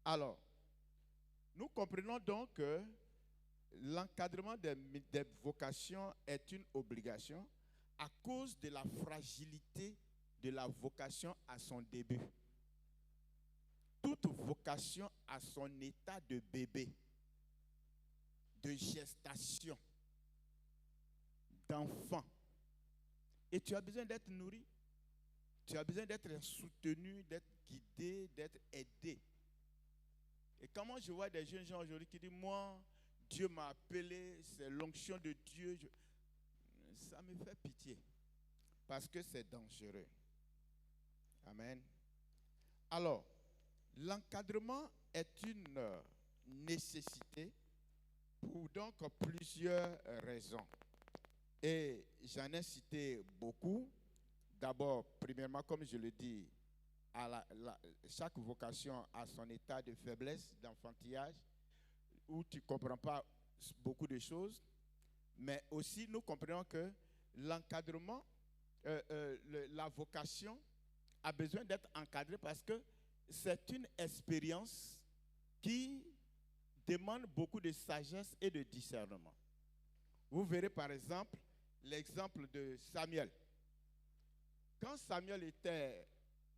Alors, nous comprenons donc que l'encadrement des vocations est une obligation à cause de la fragilité de la vocation à son début. Toute vocation a son état de bébé, de gestation, d'enfant. Et tu as besoin d'être nourri, tu as besoin d'être soutenu, d'être guidé, d'être aidé. Et comment je vois des jeunes gens aujourd'hui qui disent, moi, Dieu m'a appelé, c'est l'onction de Dieu, ça me fait pitié. Parce que c'est dangereux. Amen. Alors, l'encadrement est une nécessité pour donc plusieurs raisons. Et j'en ai cité beaucoup. D'abord, premièrement, comme je le dis, chaque vocation a son état de faiblesse, d'enfantillage, où tu ne comprends pas beaucoup de choses. Mais aussi, nous comprenons que l'encadrement, la vocation a besoin d'être encadrée parce que c'est une expérience qui demande beaucoup de sagesse et de discernement. Vous verrez par exemple l'exemple de Samuel. Quand Samuel était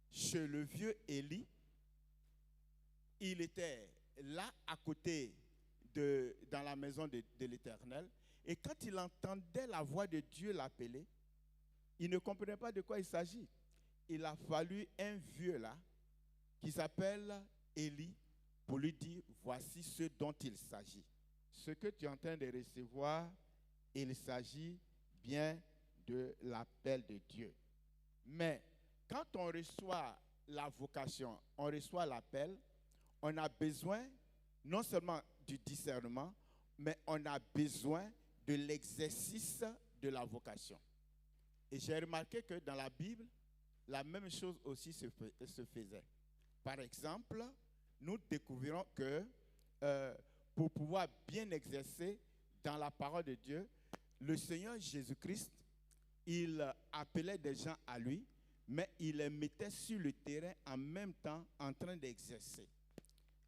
chez le vieux Élie, il était là à côté dans la maison de l'Éternel. Et quand il entendait la voix de Dieu l'appeler, il ne comprenait pas de quoi il s'agit. Il a fallu un vieux là, qui s'appelle Élie, pour lui dire, voici ce dont il s'agit. Ce que tu es en train de recevoir, il s'agit bien de l'appel de Dieu. Mais quand on reçoit la vocation, on reçoit l'appel, on a besoin non seulement du discernement, mais on a besoin de l'exercice de la vocation. Et j'ai remarqué que dans la Bible, la même chose aussi se faisait. Par exemple, nous découvrirons que pour pouvoir bien exercer dans la parole de Dieu, le Seigneur Jésus-Christ, il appelait des gens à lui, mais il les mettait sur le terrain en même temps en train d'exercer.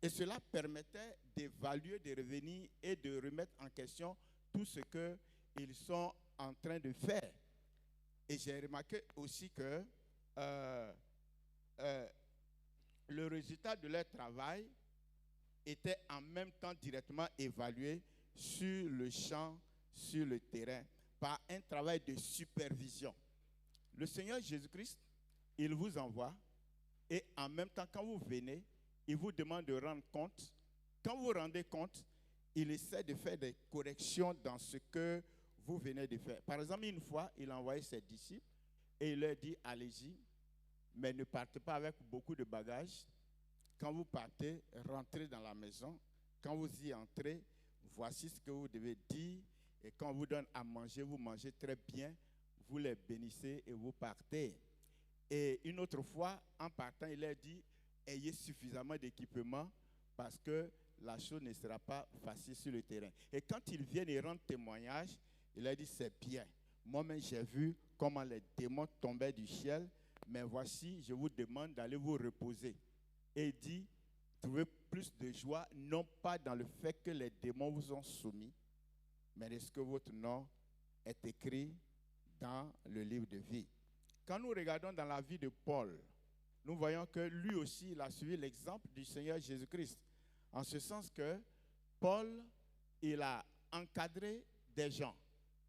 Et cela permettait d'évaluer, de revenir et de remettre en question tout ce qu'ils sont en train de faire. Et j'ai remarqué aussi que le résultat de leur travail était en même temps directement évalué sur le champ, sur le terrain, par un travail de supervision. Le Seigneur Jésus-Christ, il vous envoie et en même temps, quand vous venez, il vous demande de rendre compte. Quand vous rendez compte, il essaie de faire des corrections dans ce que vous venez de faire. Par exemple, une fois, il a envoyé ses disciples et il leur dit, allez-y, mais ne partez pas avec beaucoup de bagages. Quand vous partez, rentrez dans la maison. Quand vous y entrez, voici ce que vous devez dire. Et quand on vous donne à manger, vous mangez très bien. Vous les bénissez et vous partez. Et une autre fois, en partant, il leur dit, ayez suffisamment d'équipement parce que la chose ne sera pas facile sur le terrain. Et quand ils viennent et rendent témoignage, il leur dit, c'est bien. Moi-même, j'ai vu comment les démons tombaient du ciel. Mais voici, je vous demande d'aller vous reposer. Et il dit, trouvez plus de joie, non pas dans le fait que les démons vous ont soumis, mais est-ce que votre nom est écrit dans le livre de vie. Quand nous regardons dans la vie de Paul, nous voyons que lui aussi, il a suivi l'exemple du Seigneur Jésus-Christ. En ce sens que Paul, il a encadré des gens.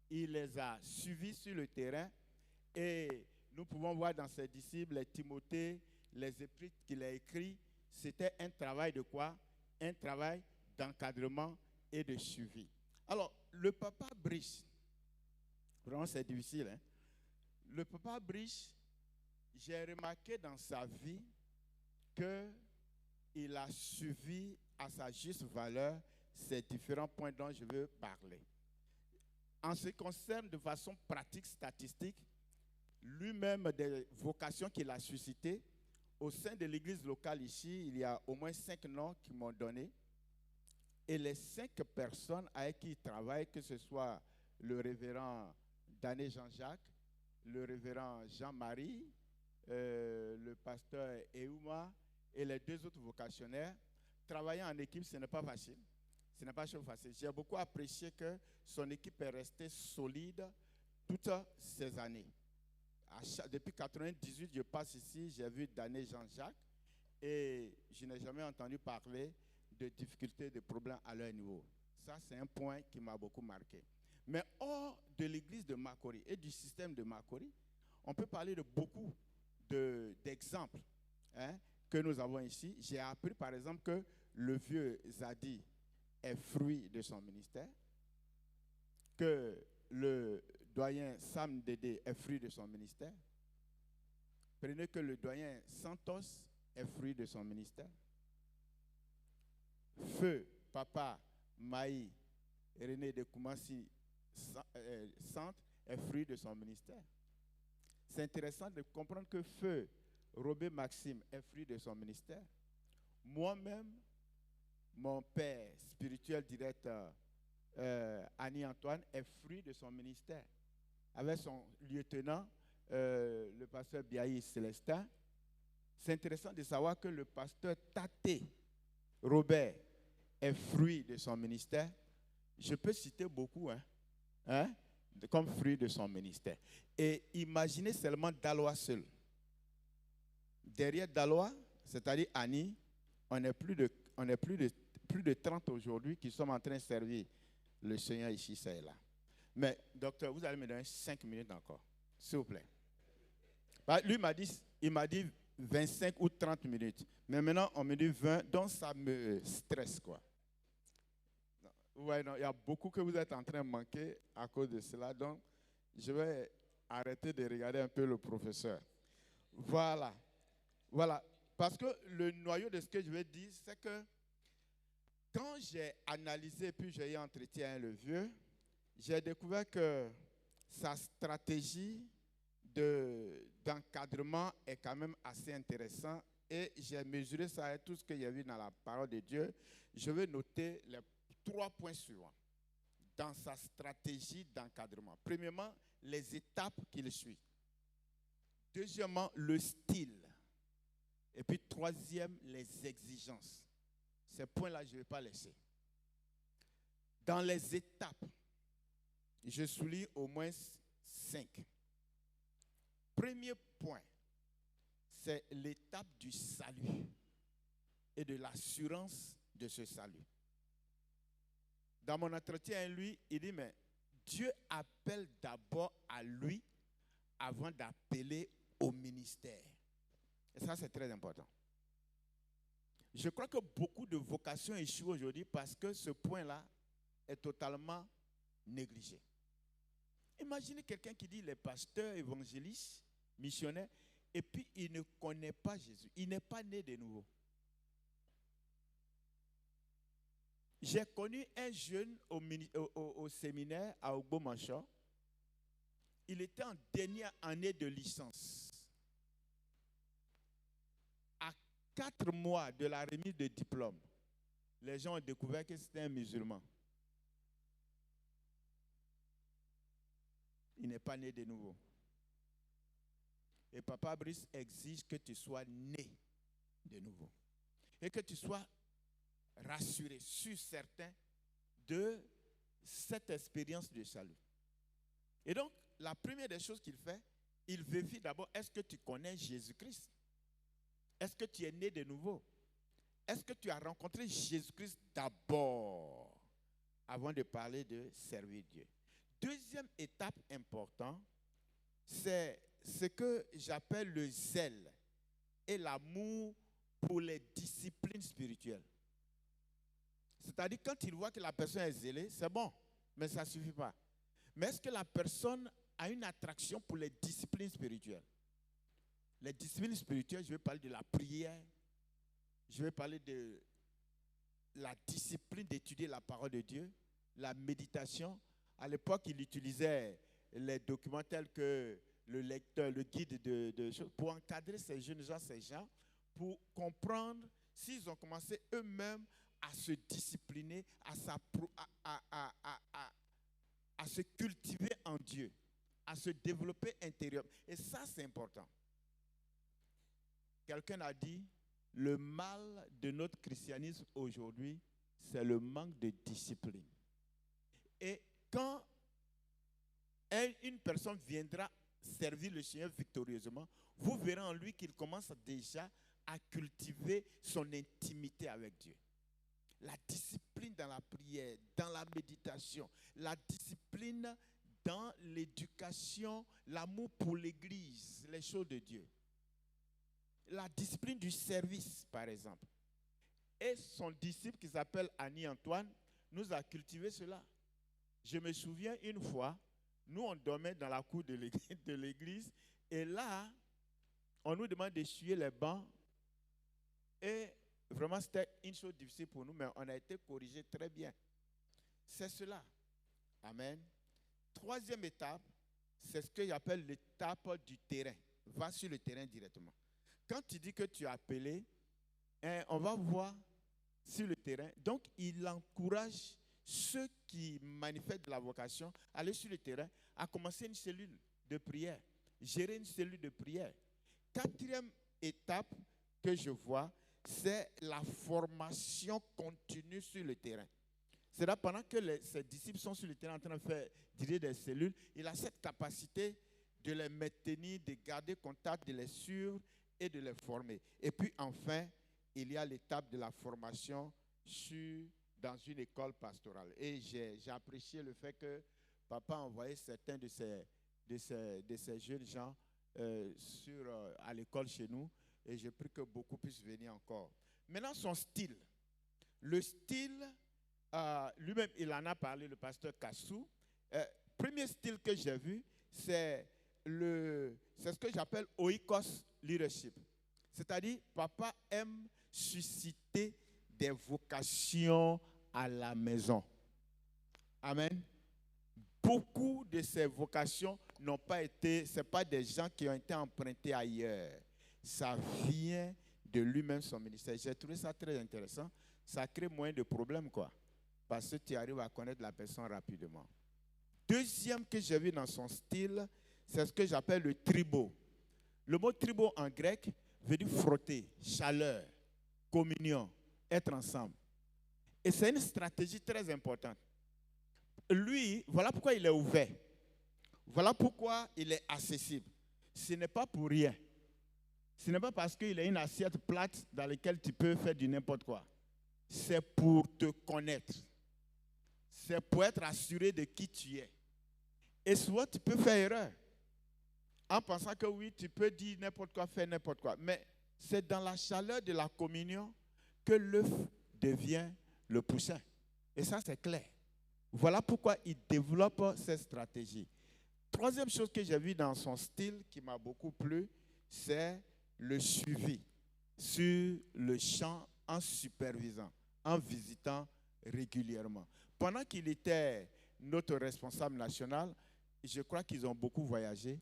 Il les a suivis sur le terrain et nous pouvons voir dans ses disciples, les Timothée, les épîtres qu'il a écrits, c'était un travail de quoi? Un travail d'encadrement et de suivi. Alors, le papa Brice, vraiment c'est difficile, hein? Le papa Brice, j'ai remarqué dans sa vie qu'il a suivi à sa juste valeur ces différents points dont je veux parler. En ce qui concerne de façon pratique, statistique, lui-même des vocations qu'il a suscitées, au sein de l'église locale ici, il y a au moins 5 noms qui m'ont donné. Et les 5 personnes avec qui il travaille, que ce soit le révérend Dané Jean-Jacques, le révérend Jean-Marie, le pasteur Eouma et les 2 autres vocationnaires, travailler en équipe, ce n'est pas facile. Ce n'est pas chose facile. J'ai beaucoup apprécié que son équipe est restée solide toutes ces années. Depuis 1998, je passe ici, j'ai vu Dané Jean-Jacques et je n'ai jamais entendu parler de difficultés, de problèmes à leur niveau. Ça, c'est un point qui m'a beaucoup marqué. Mais hors de l'église de Makori et du système de Makori, on peut parler de beaucoup d'exemples que nous avons ici. J'ai appris par exemple que le vieux Zadi est fruit de son ministère, que le doyen Sam Dédé est fruit de son ministère. Prenez que le doyen Santos est fruit de son ministère. Feu, Papa, Maï, René de Koumassi, Centre est fruit de son ministère. C'est intéressant de comprendre que Feu, Robert Maxime est fruit de son ministère. Moi-même, mon père spirituel directeur, Annie Antoine, est fruit de son ministère. Avec son lieutenant, le pasteur Biaï Célestin. C'est intéressant de savoir que le pasteur Tate Robert est fruit de son ministère. Je peux citer beaucoup, comme fruit de son ministère. Et imaginez seulement Dalois seul. Derrière Dalois, c'est-à-dire Annie, on est plus de 30 aujourd'hui qui sommes en train de servir le Seigneur ici, ça et là. Mais, docteur, vous allez me donner 5 minutes encore, s'il vous plaît. Lui, il m'a dit 25 ou 30 minutes. Mais maintenant, on me dit 20, donc ça me stresse, quoi. Ouais, non, il y a beaucoup que vous êtes en train de manquer à cause de cela. Donc, je vais arrêter de regarder un peu le professeur. Voilà. Voilà. Parce que le noyau de ce que je vais dire, c'est que quand j'ai analysé, puis j'ai eu entretien avec le vieux, j'ai découvert que sa stratégie d'encadrement est quand même assez intéressante. Et j'ai mesuré ça avec tout ce que j'ai vu dans la parole de Dieu. Je vais noter les 3 points suivants dans sa stratégie d'encadrement. Premièrement, les étapes qu'il suit. Deuxièmement, le style. Et puis troisième, les exigences. Ces points-là, je ne vais pas laisser. Dans les étapes, je souligne au moins 5. Premier point, c'est l'étape du salut et de l'assurance de ce salut. Dans mon entretien, lui, il dit, mais Dieu appelle d'abord à lui avant d'appeler au ministère. Et ça, c'est très important. Je crois que beaucoup de vocations échouent aujourd'hui parce que ce point-là est totalement négligé. Imaginez quelqu'un qui dit, les pasteurs, évangélistes, missionnaires, et puis il ne connaît pas Jésus. Il n'est pas né de nouveau. J'ai connu un jeune au séminaire à Ogbomanchor. Il était en dernière année de licence. À 4 mois de la remise de diplôme, les gens ont découvert que c'était un musulman. Il n'est pas né de nouveau. Et Papa Brice exige que tu sois né de nouveau. Et que tu sois rassuré, sûr, certain de cette expérience de salut. Et donc, la première des choses qu'il fait, il vérifie d'abord, est-ce que tu connais Jésus-Christ? Est-ce que tu es né de nouveau? Est-ce que tu as rencontré Jésus-Christ d'abord avant de parler de servir Dieu? Deuxième étape importante, c'est ce que j'appelle le zèle et l'amour pour les disciplines spirituelles. C'est-à-dire, quand il voit que la personne est zélée, c'est bon, mais ça ne suffit pas. Mais est-ce que la personne a une attraction pour les disciplines spirituelles? Les disciplines spirituelles, je vais parler de la prière, je vais parler de la discipline d'étudier la parole de Dieu, la méditation. À l'époque, il utilisait les documents tels que le lecteur, le guide de choses, pour encadrer ces jeunes gens, pour comprendre s'ils ont commencé eux-mêmes à se discipliner, à se cultiver en Dieu, à se développer intérieurement. Et ça, c'est important. Quelqu'un a dit, Le mal de notre christianisme aujourd'hui, c'est le manque de discipline. Et quand une personne viendra servir le Seigneur victorieusement, vous verrez en lui qu'il commence déjà à cultiver son intimité avec Dieu. La discipline dans la prière, dans la méditation, la discipline dans l'éducation, l'amour pour l'Église, les choses de Dieu. La discipline du service, par exemple. Et son disciple qui s'appelle Annie-Antoine nous a cultivé cela. Je me souviens une fois, nous on dormait dans la cour de l'église et là, on nous demande d'essuyer les bancs et vraiment c'était une chose difficile pour nous, mais on a été corrigés très bien. C'est cela. Amen. Troisième étape, c'est ce que j'appelle l'étape du terrain. Va sur le terrain directement. Quand tu dis que tu es appelé, on va voir sur le terrain. Donc, il encourage ceux qui manifestent de la vocation à aller sur le terrain, à commencer une cellule de prière, gérer une cellule de prière. Quatrième étape que je vois, c'est la formation continue sur le terrain. C'est là pendant que ses disciples sont sur le terrain en train de faire diriger des cellules, il a cette capacité de les maintenir, de garder contact, de les suivre et de les former. Et puis enfin, il y a l'étape de la formation dans une école pastorale. Et j'ai apprécié le fait que papa a envoyé certains de ces jeunes gens à l'école chez nous. Et j'ai pris que beaucoup puissent venir encore. Maintenant, son style. Le style, lui-même, il en a parlé, le pasteur Kassou. Premier style que j'ai vu, c'est ce que j'appelle oikos leadership. C'est-à-dire, papa aime susciter des vocations à la maison. Amen. Beaucoup de ces vocations n'ont pas été, ce n'est pas des gens qui ont été empruntés ailleurs. Ça vient de lui-même, son ministère. J'ai trouvé ça très intéressant. Ça crée moins de problèmes, quoi. Parce que tu arrives à connaître la personne rapidement. Deuxième que j'ai vu dans son style, c'est ce que j'appelle le tribo. Le mot tribo en grec veut dire frotter, chaleur, communion, être ensemble. Et c'est une stratégie très importante. Lui, voilà pourquoi il est ouvert. Voilà pourquoi il est accessible. Ce n'est pas pour rien. Ce n'est pas parce qu'il a une assiette plate dans laquelle tu peux faire du n'importe quoi. C'est pour te connaître. C'est pour être assuré de qui tu es. Et souvent, tu peux faire erreur. En pensant que oui, tu peux dire n'importe quoi, faire n'importe quoi. Mais c'est dans la chaleur de la communion que l'œuf devient le poussin. Et ça, c'est clair. Voilà pourquoi il développe cette stratégie. Troisième chose que j'ai vue dans son style qui m'a beaucoup plu, c'est le suivi sur le champ en supervisant, en visitant régulièrement. Pendant qu'il était notre responsable national, je crois qu'ils ont beaucoup voyagé,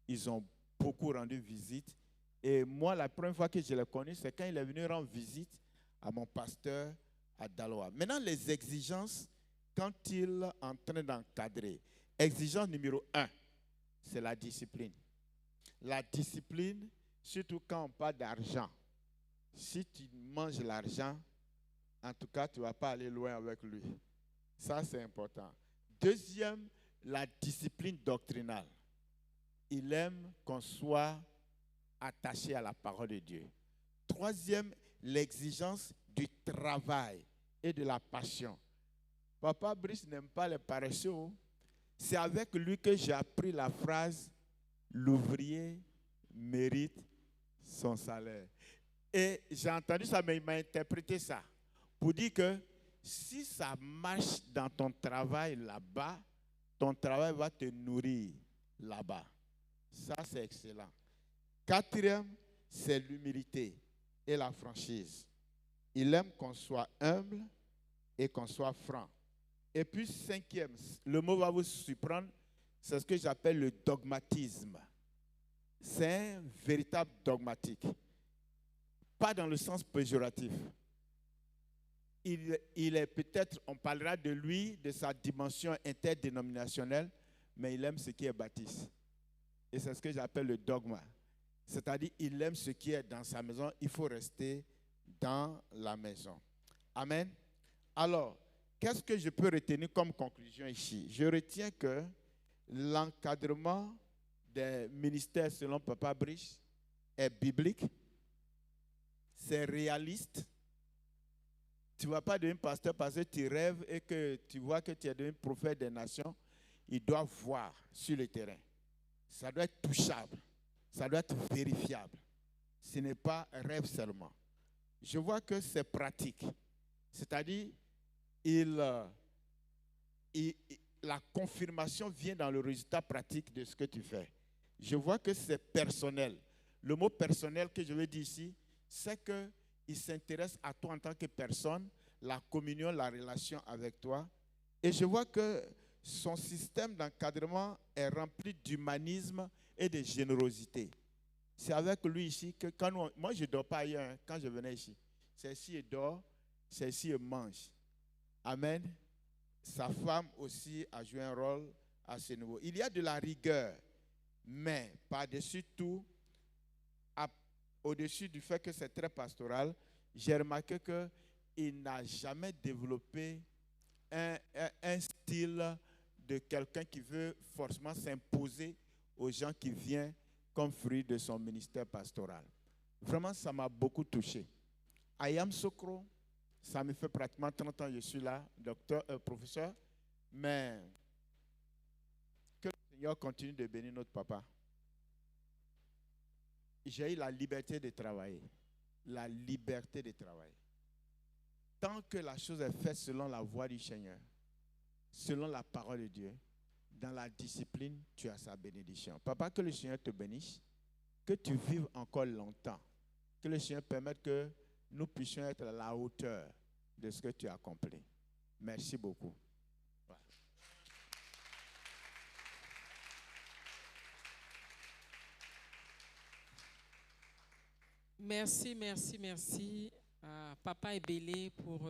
ils ont beaucoup rendu visite. Et moi, la première fois que je l'ai connu, c'est quand il est venu rendre visite à mon pasteur à Daloa. Maintenant, les exigences, quand il est en train d'encadrer, exigence numéro 1, c'est la discipline. La discipline, surtout quand on parle d'argent. Si tu manges l'argent, en tout cas, tu ne vas pas aller loin avec lui. Ça, c'est important. Deuxième, la discipline doctrinale. Il aime qu'on soit attaché à la parole de Dieu. Troisième, l'exigence du travail et de la passion. Papa Brice n'aime pas les paresseux. C'est avec lui que j'ai appris la phrase « L'ouvrier mérite son salaire ». Et j'ai entendu ça, mais il m'a interprété ça pour dire que si ça marche dans ton travail là-bas, ton travail va te nourrir là-bas. Ça, c'est excellent. Quatrième, c'est l'humilité et la franchise. Il aime qu'on soit humble et qu'on soit franc. Et puis, cinquième, le mot va vous surprendre, c'est ce que j'appelle le dogmatisme. C'est un véritable dogmatique. Pas dans le sens péjoratif. Il est peut-être, on parlera de lui, de sa dimension interdénominationnelle, mais il aime ce qui est baptiste. Et c'est ce que j'appelle le dogma. C'est-à-dire, il aime ce qui est dans sa maison, il faut rester dans la maison. Amen. Alors, qu'est-ce que je peux retenir comme conclusion ici? Je retiens que l'encadrement des ministères selon Papa Brice est biblique, c'est réaliste. Tu ne vas pas devenir pasteur parce que tu rêves et que tu vois que tu es devenu prophète des nations. Il doit voir sur le terrain. Ça doit être touchable. Ça doit être vérifiable. Ce n'est pas un rêve seulement. Je vois que c'est pratique. C'est-à-dire, la confirmation vient dans le résultat pratique de ce que tu fais. Je vois que c'est personnel. Le mot personnel que je veux dire ici, c'est qu'il s'intéresse à toi en tant que personne, la communion, la relation avec toi. Et je vois que son système d'encadrement est rempli d'humanisme et de générosité. C'est avec lui ici que moi je ne dors pas ailleurs quand je venais ici. C'est ici il dort, c'est ici il mange. Amen. Sa femme aussi a joué un rôle à ce niveau. Il y a de la rigueur, mais par-dessus tout, au-dessus du fait que c'est très pastoral, j'ai remarqué qu'il n'a jamais développé un style de quelqu'un qui veut forcément s'imposer aux gens qui viennent comme fruit de son ministère pastoral. Vraiment, ça m'a beaucoup touché. Ayam Sokro, ça me fait pratiquement 30 ans que je suis là, professeur, mais que le Seigneur continue de bénir notre papa. J'ai eu la liberté de travailler. La liberté de travailler. Tant que la chose est faite selon la voie du Seigneur, selon la parole de Dieu, dans la discipline, tu as sa bénédiction. Papa, que le Seigneur te bénisse, que tu vives encore longtemps, que le Seigneur permette que nous puissions être à la hauteur de ce que tu as accompli. Merci beaucoup. Voilà. Merci, merci, merci à Papa Ebele pour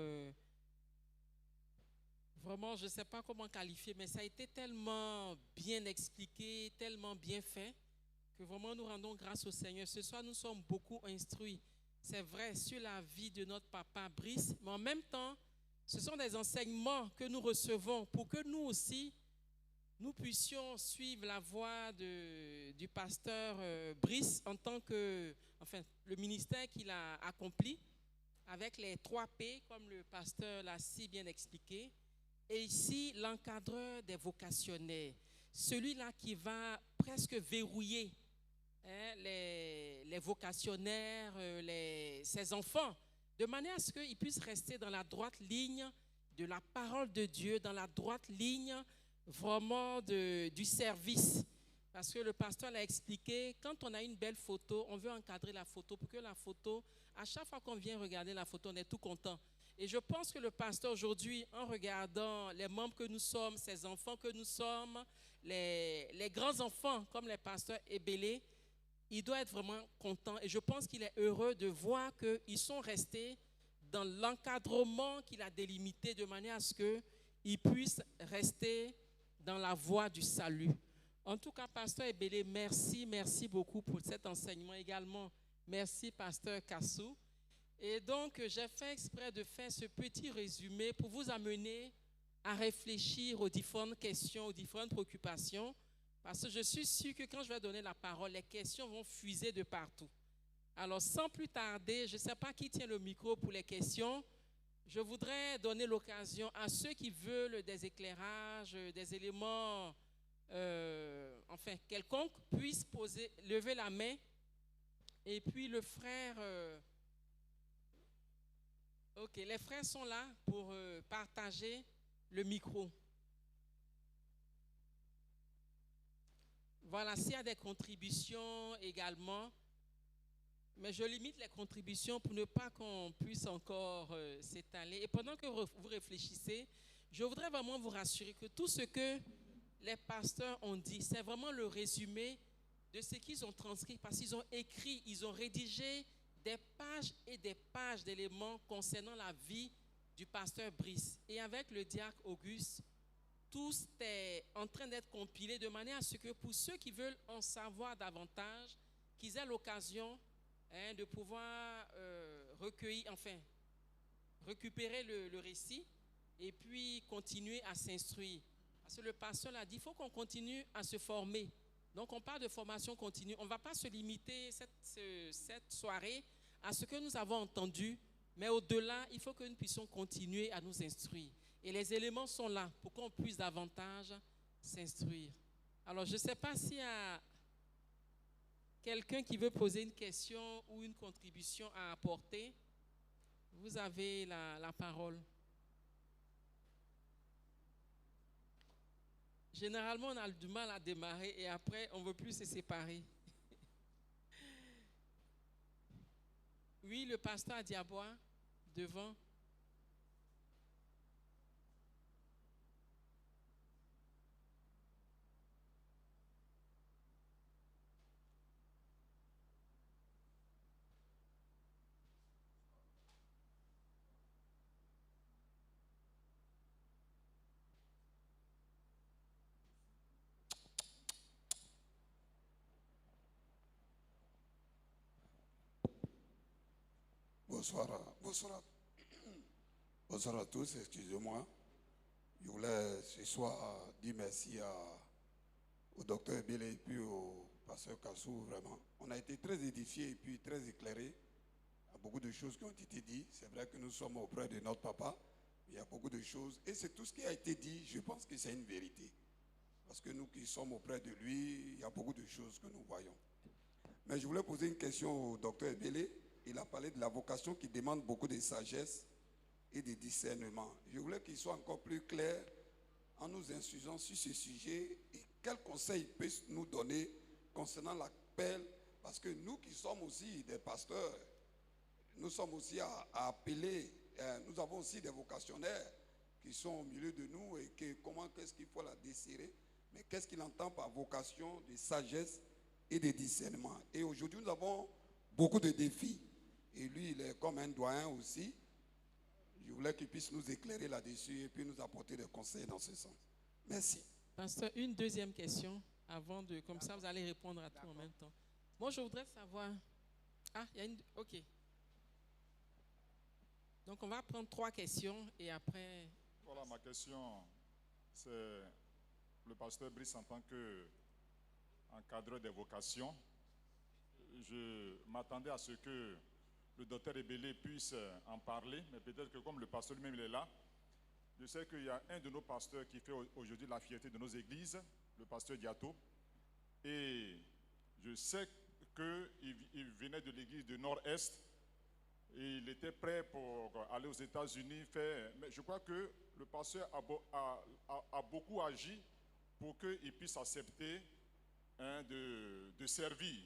vraiment, je ne sais pas comment qualifier, mais ça a été tellement bien expliqué, tellement bien fait, que vraiment nous rendons grâce au Seigneur. Ce soir, nous sommes beaucoup instruits. C'est vrai, sur la vie de notre papa Brice, mais en même temps, ce sont des enseignements que nous recevons pour que nous aussi, nous puissions suivre la voie du pasteur Brice en tant que, enfin, le ministère qu'il a accompli avec les 3 P, comme le pasteur l'a si bien expliqué. Et ici, l'encadreur des vocationnaires, celui-là qui va presque verrouiller les vocationnaires, ses enfants, de manière à ce qu'ils puissent rester dans la droite ligne de la parole de Dieu, dans la droite ligne vraiment du service. Parce que le pasteur l'a expliqué, quand on a une belle photo, on veut encadrer la photo pour que la photo, à chaque fois qu'on vient regarder la photo, on est tout content. Et je pense que le pasteur aujourd'hui, en regardant les membres que nous sommes, ses enfants que nous sommes, les grands-enfants comme les pasteurs Ebele, il doit être vraiment content. Et je pense qu'il est heureux de voir qu'ils sont restés dans l'encadrement qu'il a délimité de manière à ce qu'ils puissent rester dans la voie du salut. En tout cas, pasteur Ebele, merci beaucoup pour cet enseignement également. Merci, pasteur Kassou. Et donc, j'ai fait exprès de faire ce petit résumé pour vous amener à réfléchir aux différentes questions, aux différentes préoccupations, parce que je suis sûr que quand je vais donner la parole, les questions vont fuser de partout. Alors, sans plus tarder, je ne sais pas qui tient le micro pour les questions. Je voudrais donner l'occasion à ceux qui veulent des éclairages, des éléments, enfin, quelconques, puissent lever la main. Et puis, le frère... Ok, les frères sont là pour partager le micro. Voilà, s'il y a des contributions également, mais je limite les contributions pour ne pas qu'on puisse encore s'étaler. Et pendant que vous réfléchissez, je voudrais vraiment vous rassurer que tout ce que les pasteurs ont dit, c'est vraiment le résumé de ce qu'ils ont transcrit, parce qu'ils ont écrit, ils ont rédigé des pages et des pages d'éléments concernant la vie du pasteur Brice. Et avec le diacre Auguste, tout est en train d'être compilé de manière à ce que pour ceux qui veulent en savoir davantage, qu'ils aient l'occasion de pouvoir récupérer le récit et puis continuer à s'instruire. Parce que le pasteur l'a dit, il faut qu'on continue à se former. Donc, on parle de formation continue. On ne va pas se limiter cette soirée à ce que nous avons entendu, mais au-delà, il faut que nous puissions continuer à nous instruire. Et les éléments sont là pour qu'on puisse davantage s'instruire. Alors, je ne sais pas s'il y a quelqu'un qui veut poser une question ou une contribution à apporter. Vous avez la parole. Généralement, on a du mal à démarrer et après, on ne veut plus se séparer. Oui, le pasteur a dit à boire devant. Bonsoir à tous, excusez-moi. Je voulais ce soir dire merci au docteur Ebele et puis au pasteur Kassou, vraiment. On a été très édifiés et puis très éclairés à beaucoup de choses qui ont été dites. C'est vrai que nous sommes auprès de notre papa, mais il y a beaucoup de choses. Et c'est tout ce qui a été dit, je pense que c'est une vérité. Parce que nous qui sommes auprès de lui, il y a beaucoup de choses que nous voyons. Mais je voulais poser une question au docteur Ebele. Il a parlé de la vocation qui demande beaucoup de sagesse et de discernement. Je voulais qu'il soit encore plus clair en nous instruisant sur ce sujet et quels conseils il peut nous donner concernant l'appel, parce que nous qui sommes aussi des pasteurs, nous sommes aussi à appeler, nous avons aussi des vocationnaires qui sont au milieu de nous et qu'est-ce qu'il faut la désirer, mais qu'est-ce qu'il entend par vocation de sagesse et de discernement. Et aujourd'hui, nous avons beaucoup de défis. Et lui, il est comme un doyen aussi. Je voulais qu'il puisse nous éclairer là-dessus et puis nous apporter des conseils dans ce sens. Merci. Pasteur, une deuxième question avant de... Comme ça, vous allez répondre à tout en même temps. Moi, je voudrais savoir... Ah, il y a une... OK. Donc, on va prendre 3 questions et après... Voilà, ma question, c'est le pasteur Brice en tant qu'encadreur des vocations. Je m'attendais à ce que le docteur Ebele puisse en parler, mais peut-être que comme le pasteur lui-même il est là, je sais qu'il y a un de nos pasteurs qui fait aujourd'hui la fierté de nos églises, le pasteur Diato, et je sais qu'il venait de l'église du Nord-Est, et il était prêt pour aller aux États-Unis faire, mais je crois que le pasteur a beaucoup agi pour qu'il puisse accepter de servir.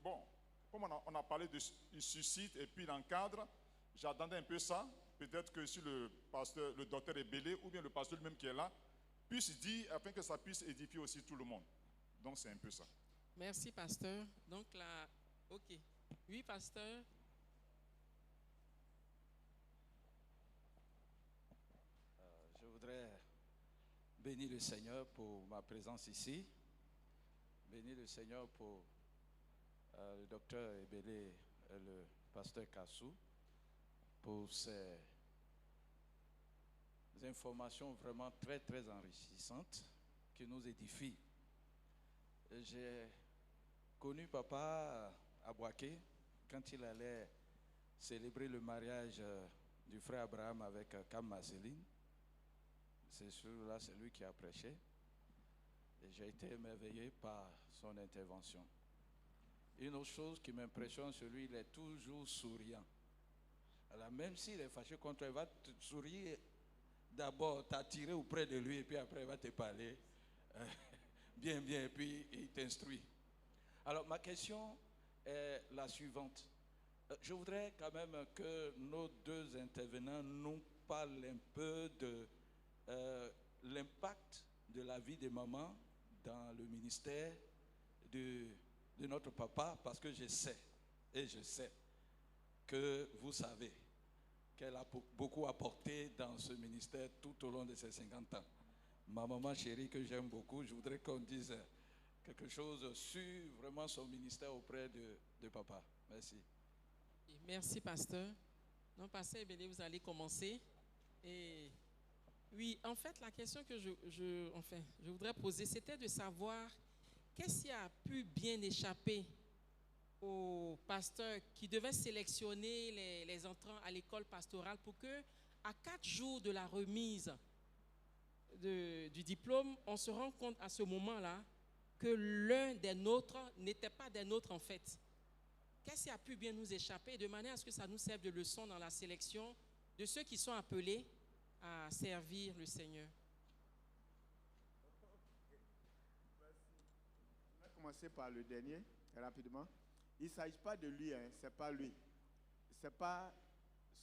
Bon, comme on a parlé de suscite et puis l'encadre, j'attendais un peu ça. Peut-être que si le docteur Ebele ou bien le pasteur lui-même qui est là, puisse dire afin que ça puisse édifier aussi tout le monde. Donc c'est un peu ça. Merci, pasteur. Donc là, OK. Oui, pasteur. Je voudrais bénir le Seigneur pour ma présence ici. Bénir le Seigneur pour le docteur Ebele et le pasteur Kassou pour ces informations vraiment très très enrichissantes qui nous édifient. J'ai connu papa à Boaké quand il allait célébrer le mariage du frère Abraham avec Cam Marceline. C'est celui-là, c'est lui qui a prêché. Et j'ai été émerveillé par son intervention. Une autre chose qui m'impressionne sur lui, il est toujours souriant. Alors même s'il est fâché contre toi, il va te sourire, d'abord t'attirer auprès de lui et puis après il va te parler bien, et puis il t'instruit. Alors ma question est la suivante. Je voudrais quand même que nos deux intervenants nous parlent un peu de l'impact de la vie des mamans dans le ministère de notre papa, parce que je sais que vous savez qu'elle a beaucoup apporté dans ce ministère tout au long de ses 50 ans. Ma maman chérie que j'aime beaucoup, je voudrais qu'on dise quelque chose sur vraiment son ministère auprès de papa. Merci. Merci, pasteur. Donc, pasteur Ebele, vous allez commencer. Et oui, en fait, la question que je voudrais poser, c'était de savoir qu'est-ce qui a pu bien échapper au pasteur qui devait sélectionner les entrants à l'école pastorale pour que, à 4 jours de la remise du diplôme, on se rend compte à ce moment-là que l'un des nôtres n'était pas des nôtres en fait. Qu'est-ce qui a pu bien nous échapper de manière à ce que ça nous serve de leçon dans la sélection de ceux qui sont appelés à servir le Seigneur? On va commencer par le dernier, rapidement. Il ne s'agit pas de lui, hein, c'est pas lui. C'est pas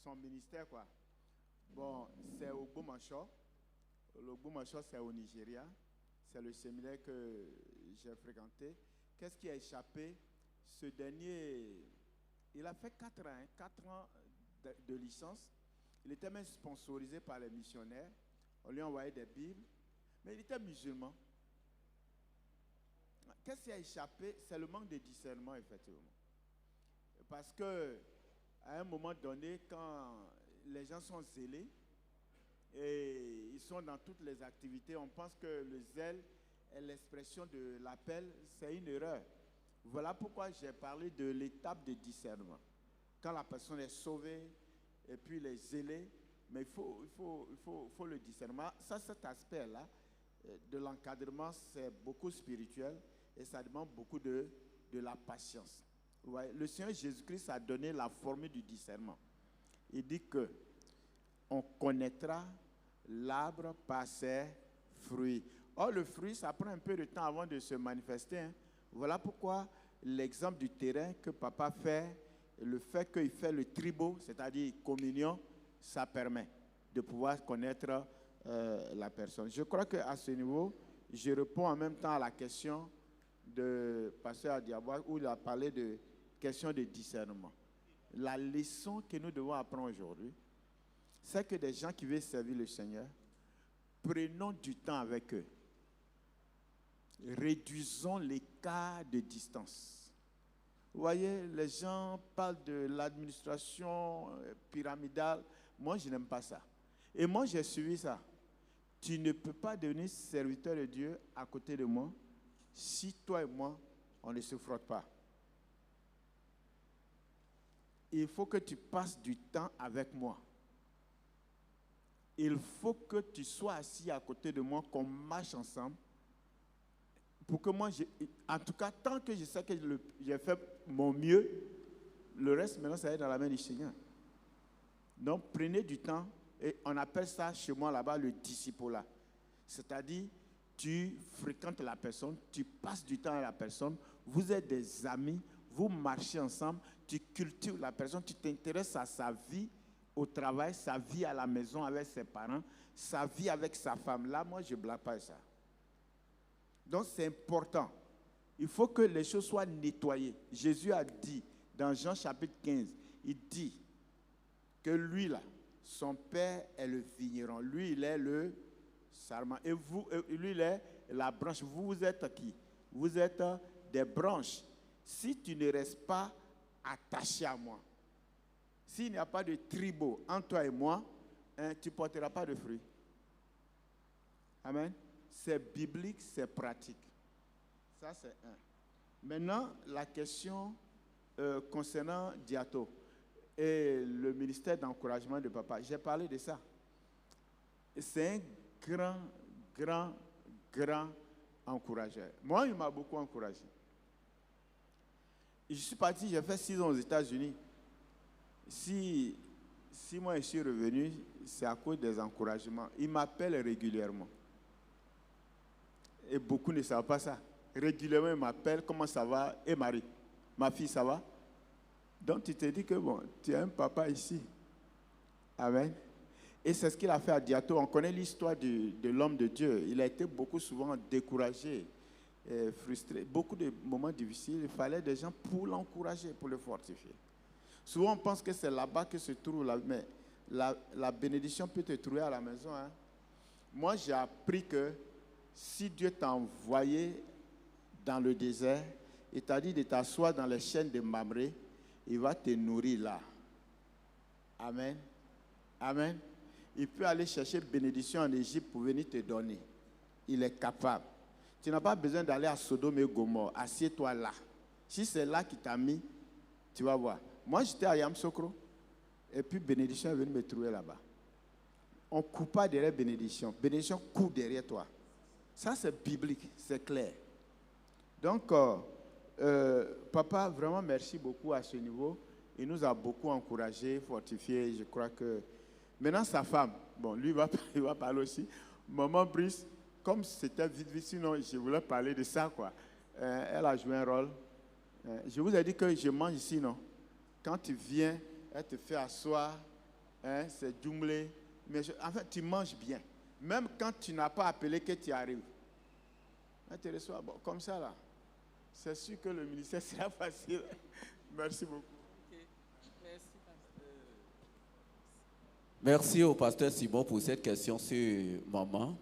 son ministère, quoi. Bon, c'est au Ogbomoso. Le Ogbomoso, c'est au Nigeria. C'est le séminaire que j'ai fréquenté. Qu'est-ce qui a échappé? Ce dernier, il a fait 4 ans de licence. Il était même sponsorisé par les missionnaires. On lui envoyait des Bibles. Mais il était musulman. Qu'est-ce qui a échappé? C'est le manque de discernement, effectivement. Parce que, à un moment donné, quand les gens sont zélés et ils sont dans toutes les activités, on pense que le zèle est l'expression de l'appel. C'est une erreur. Voilà pourquoi j'ai parlé de l'étape de discernement. Quand la personne est sauvée et puis les zélés, mais il faut le discernement. Ça, cet aspect-là de l'encadrement, c'est beaucoup spirituel et ça demande beaucoup de la patience. Ouais, le Seigneur Jésus-Christ a donné la formule du discernement. Il dit que on connaîtra l'arbre par ses fruits. Or, le fruit, ça prend un peu de temps avant de se manifester. Hein. Voilà pourquoi l'exemple du terrain que papa fait, le fait qu'il fait le tribo, c'est-à-dire communion, ça permet de pouvoir connaître la personne. Je crois qu'à ce niveau, je réponds en même temps à la question de pasteur Adiaboua où il a parlé de question de discernement. La leçon que nous devons apprendre aujourd'hui, c'est que des gens qui veulent servir le Seigneur, prenons du temps avec eux. Réduisons l'écart de distance. Vous voyez, les gens parlent de l'administration pyramidale. Moi, je n'aime pas ça. Et moi, j'ai suivi ça. Tu ne peux pas devenir serviteur de Dieu à côté de moi si toi et moi, on ne se frotte pas. Il faut que tu passes du temps avec moi. Il faut que tu sois assis à côté de moi, qu'on marche ensemble. Pour que moi, en tout cas, tant que je sais que j'ai fait mon mieux, le reste, maintenant, ça va être dans la main du Seigneur. Donc, prenez du temps, et on appelle ça chez moi là-bas le discipolat. C'est-à-dire, tu fréquentes la personne, tu passes du temps avec la personne, vous êtes des amis, vous marchez ensemble, tu cultives la personne, tu t'intéresses à sa vie au travail, sa vie à la maison avec ses parents, sa vie avec sa femme. Là, moi, je ne blague pas ça. Donc, c'est important. Il faut que les choses soient nettoyées. Jésus a dit, dans Jean chapitre 15, il dit que lui, là, son père est le vigneron. Lui, il est le sarment. Et vous, lui, il est la branche. Vous êtes qui? Vous êtes des branches. Si tu ne restes pas attaché à moi, s'il n'y a pas de tribaux entre toi et moi, hein, tu ne porteras pas de fruits. Amen. C'est biblique, c'est pratique. Ça, c'est un. Maintenant, la question concernant Diato et le ministère d'encouragement de papa. J'ai parlé de ça. C'est un grand encourageur. Moi, il m'a beaucoup encouragé. Je suis parti, j'ai fait 6 ans aux États-Unis. Si moi je suis revenu, c'est à cause des encouragements. Il m'appelle régulièrement. Et beaucoup ne savent pas ça. Régulièrement, il m'appelle, comment ça va? Et Marie, ma fille, ça va? Donc tu te dis que bon, tu as un papa ici. Amen. Et c'est ce qu'il a fait à Diato. On connaît l'histoire de l'homme de Dieu. Il a été beaucoup souvent découragé, frustré. Beaucoup de moments difficiles. Il fallait des gens pour l'encourager, pour le fortifier. Souvent, on pense que c'est là-bas que se trouve mais la bénédiction peut te trouver à la maison. Hein. Moi, j'ai appris que si Dieu t'a envoyé dans le désert, il t'a dit de t'asseoir dans les chaînes de Mamré, il va te nourrir là. Amen. Amen. Il peut aller chercher bénédiction en Égypte pour venir te donner. Il est capable. Tu n'as pas besoin d'aller à Sodome et Gomorrhe. Assieds-toi là. Si c'est là qu'il t'a mis, tu vas voir. Moi, j'étais à Yamsokro. Et puis, bénédiction est venue me trouver là-bas. On ne coupe pas derrière bénédiction. Bénédiction court derrière toi. Ça, c'est biblique. C'est clair. Donc, papa, vraiment merci beaucoup à ce niveau. Il nous a beaucoup encouragés, fortifiés. Je crois que... Maintenant, sa femme, bon, lui, il va parler aussi. Maman Brice, comme c'était vite, sinon, je voulais parler de ça, quoi. Elle a joué un rôle. Je vous ai dit que je mange ici, non? Quand tu viens, elle te fait asseoir. C'est jumblé. Mais en fait, tu manges bien. Même quand tu n'as pas appelé que tu arrives. Elle te reçoit bon, comme ça, là. C'est sûr que le ministère sera facile. Merci beaucoup. Merci au pasteur Simon pour cette question sur maman.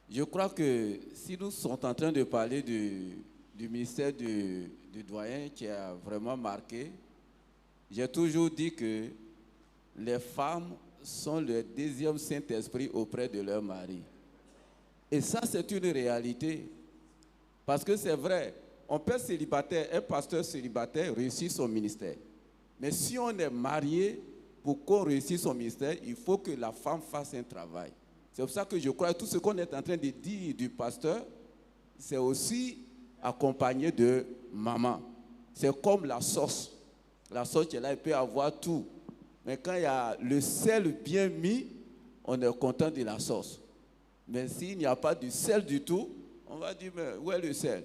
Je crois que si nous sommes en train de parler du ministère du doyen qui a vraiment marqué, j'ai toujours dit que les femmes sont le deuxième Saint-Esprit auprès de leur mari. Et ça, c'est une réalité. Parce que c'est vrai, un père célibataire, un pasteur célibataire réussit son ministère. Mais si on est marié, pour qu'on réussisse son ministère, il faut que la femme fasse un travail. C'est pour ça que je crois que tout ce qu'on est en train de dire du pasteur, c'est aussi accompagné de maman. C'est comme la sauce. La sauce, là, elle peut avoir tout. Mais quand il y a le sel bien mis, on est content de la sauce. Mais s'il n'y a pas de sel du tout, on va dire, mais où est le sel?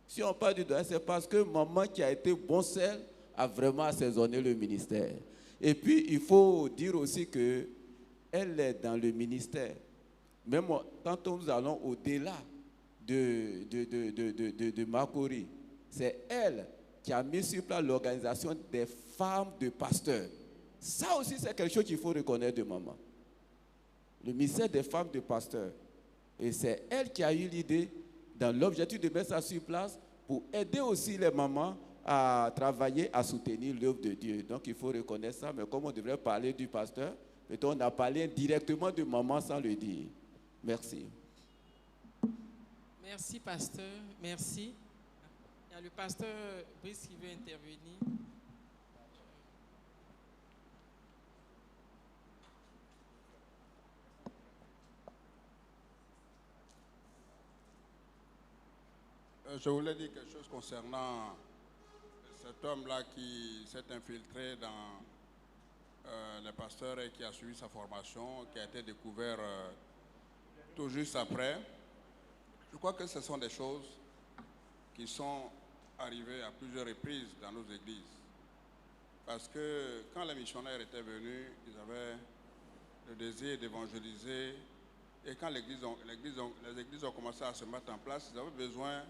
Si on parle du doigt, c'est parce que maman qui a été bon sel a vraiment assaisonné le ministère. Et puis, il faut dire aussi qu'elle est dans le ministère. Même quand nous allons au-delà de Makori, c'est elle qui a mis sur place l'organisation des femmes de pasteurs. Ça aussi, c'est quelque chose qu'il faut reconnaître de maman. Le ministère des femmes de pasteurs. Et c'est elle qui a eu l'idée, dans l'objectif de mettre ça sur place, pour aider aussi les mamans à travailler, à soutenir l'œuvre de Dieu. Donc, il faut reconnaître ça. Mais comme on devrait parler du pasteur, peut-être on a parlé directement de maman sans le dire. Merci. Merci, pasteur. Merci. Il y a le pasteur Brice qui veut intervenir. Je voulais dire quelque chose concernant cet homme-là qui s'est infiltré dans les pasteurs et qui a suivi sa formation, qui a été découvert tout juste après. Je crois que ce sont des choses qui sont arrivées à plusieurs reprises dans nos églises. Parce que quand les missionnaires étaient venus, ils avaient le désir d'évangéliser. Et quand les églises ont commencé à se mettre en place, ils avaient besoin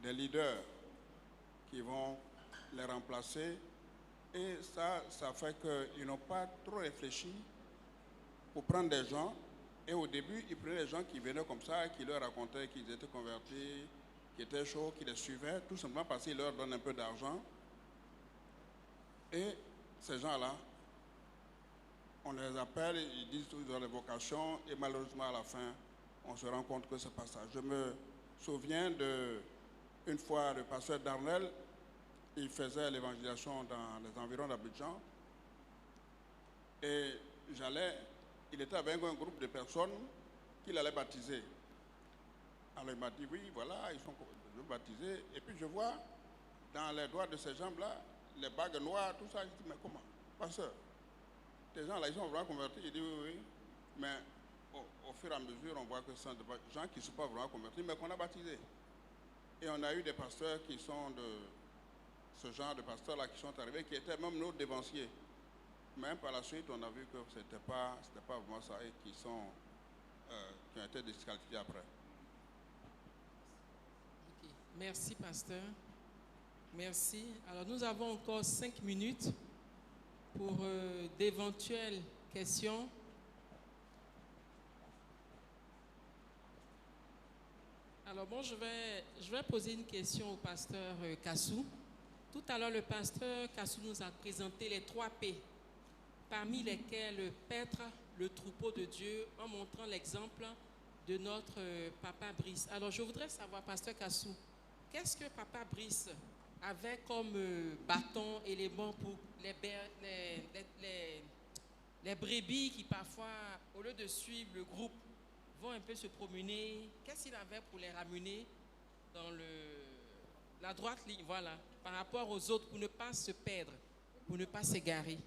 des leaders qui vont les remplacer. Et ça fait qu'ils n'ont pas trop réfléchi pour prendre des gens. Et au début, ils prenaient des gens qui venaient comme ça, qui leur racontaient qu'ils étaient convertis, qui étaient chauds, qui les suivaient, tout simplement parce qu'ils leur donnent un peu d'argent. Et ces gens-là, on les appelle, ils disent qu'ils ont des vocations, et malheureusement, à la fin, on se rend compte que ce n'est pas ça. Je me souviens une fois, le pasteur Darnel, il faisait l'évangélisation dans les environs d'Abidjan. Et il était avec un groupe de personnes qu'il allait baptiser. Alors il m'a dit, oui, voilà, ils sont baptisés. Et puis je vois dans les doigts de ces jambes-là, les bagues noires, tout ça. Je dis, mais comment? Pasteur, ces gens-là, ils sont vraiment convertis. Il dit, oui, oui. Mais au fur et à mesure, on voit que ce sont des gens qui ne sont pas vraiment convertis, mais qu'on a baptisés. Et on a eu des pasteurs qui sont de ce genre de pasteurs-là qui sont arrivés, qui étaient même nos dévanciers. Même par la suite, on a vu que ce n'était pas vraiment ça et qui ont été disqualifiés après. Okay. Merci, pasteur. Merci. Alors, nous avons encore 5 minutes pour d'éventuelles questions. Alors bon, je vais poser une question au pasteur Kassou. Tout à l'heure, le pasteur Kassou nous a présenté les 3 P, parmi lesquels paître le troupeau de Dieu, en montrant l'exemple de notre papa Brice. Alors, je voudrais savoir, pasteur Kassou, qu'est-ce que papa Brice avait comme bâton, élément pour les brebis qui parfois, au lieu de suivre le groupe, vont un peu se promener? Qu'est-ce qu'il avait pour les ramener dans la droite ligne, voilà, par rapport aux autres, pour ne pas se perdre, pour ne pas s'égarer?